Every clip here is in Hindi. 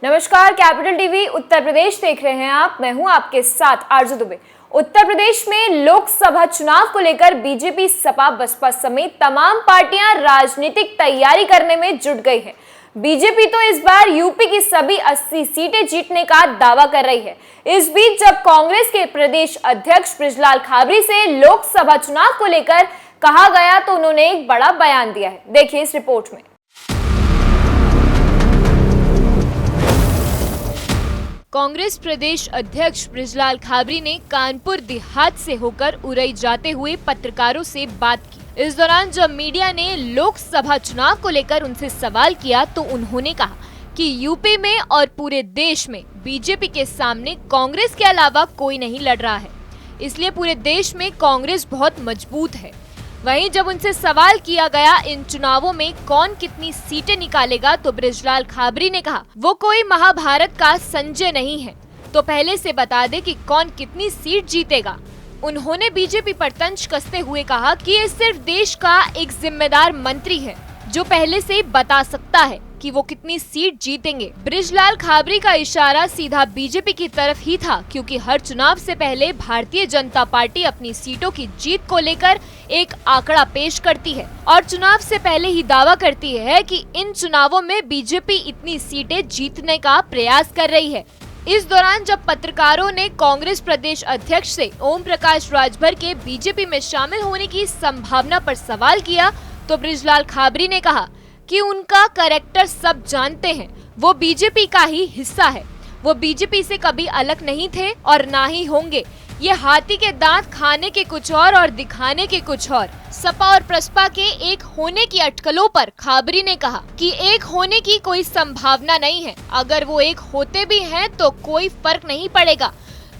नमस्कार, कैपिटल टीवी उत्तर प्रदेश देख रहे हैं आप। मैं हूं आपके साथ आरजू दुबे। उत्तर प्रदेश में लोकसभा चुनाव को लेकर बीजेपी, सपा, बसपा समेत तमाम पार्टियां राजनीतिक तैयारी करने में जुट गई है। बीजेपी तो इस बार यूपी की सभी 80 सीटें जीतने का दावा कर रही है। इस बीच जब कांग्रेस के प्रदेश अध्यक्ष बृजलाल खाबरी से लोकसभा चुनाव को लेकर कहा गया तो उन्होंने एक बड़ा बयान दिया है। देखिए इस रिपोर्ट में। कांग्रेस प्रदेश अध्यक्ष बृजलाल खाबरी ने कानपुर देहात से होकर उरई जाते हुए पत्रकारों से बात की। इस दौरान जब मीडिया ने लोकसभा चुनाव को लेकर उनसे सवाल किया तो उन्होंने कहा कि यूपी में और पूरे देश में बीजेपी के सामने कांग्रेस के अलावा कोई नहीं लड़ रहा है, इसलिए पूरे देश में कांग्रेस बहुत मजबूत है। वहीं जब उनसे सवाल किया गया इन चुनावों में कौन कितनी सीटें निकालेगा तो बृजलाल खाबरी ने कहा वो कोई महाभारत का संजय नहीं है, तो पहले से बता दे कि कौन कितनी सीट जीतेगा। उन्होंने बीजेपी पर तंज कसते हुए कहा कि ये सिर्फ देश का एक जिम्मेदार मंत्री है जो पहले से बता सकता है कि वो कितनी सीट जीतेंगे। बृजलाल खाबरी का इशारा सीधा बीजेपी की तरफ ही था, क्योंकि हर चुनाव से पहले भारतीय जनता पार्टी अपनी सीटों की जीत को लेकर एक आंकड़ा पेश करती है और चुनाव से पहले ही दावा करती है कि इन चुनावों में बीजेपी इतनी सीटें जीतने का प्रयास कर रही है। इस दौरान जब पत्रकारों ने कांग्रेस प्रदेश अध्यक्ष से ओम प्रकाश राजभर के बीजेपी में शामिल होने की संभावना पर सवाल किया तो बृजलाल खाबरी ने कहा कि उनका कैरेक्टर सब जानते हैं, वो बीजेपी का ही हिस्सा है, वो बीजेपी से कभी अलग नहीं थे और ना ही होंगे। ये हाथी के दांत खाने के कुछ और दिखाने के कुछ और। सपा और प्रसपा के एक होने की अटकलों पर खाबरी ने कहा कि एक होने की कोई संभावना नहीं है, अगर वो एक होते भी हैं तो कोई फर्क नहीं पड़ेगा।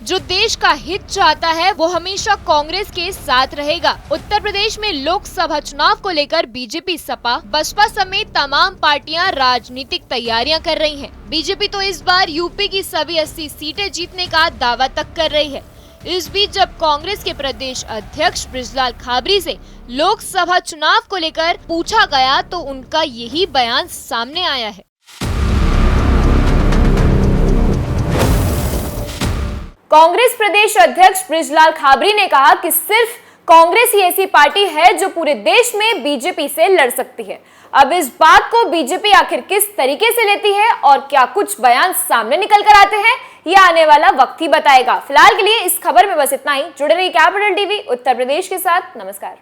जो देश का हित चाहता है वो हमेशा कांग्रेस के साथ रहेगा। उत्तर प्रदेश में लोकसभा चुनाव को लेकर बीजेपी, सपा, बसपा समेत तमाम पार्टियां राजनीतिक तैयारियां कर रही हैं। बीजेपी तो इस बार यूपी की सभी 80 सीटें जीतने का दावा तक कर रही है। इस बीच जब कांग्रेस के प्रदेश अध्यक्ष बृजलाल खाबरी से लोकसभा चुनाव को लेकर पूछा गया तो उनका यही बयान सामने आया है। कांग्रेस प्रदेश अध्यक्ष बृजलाल खाबरी ने कहा कि सिर्फ कांग्रेस ही ऐसी पार्टी है जो पूरे देश में बीजेपी से लड़ सकती है। अब इस बात को बीजेपी आखिर किस तरीके से लेती है और क्या कुछ बयान सामने निकल कर आते हैं, यह आने वाला वक्त ही बताएगा। फिलहाल के लिए इस खबर में बस इतना ही। जुड़े रहिए कैपिटल टीवी उत्तर प्रदेश के साथ। नमस्कार।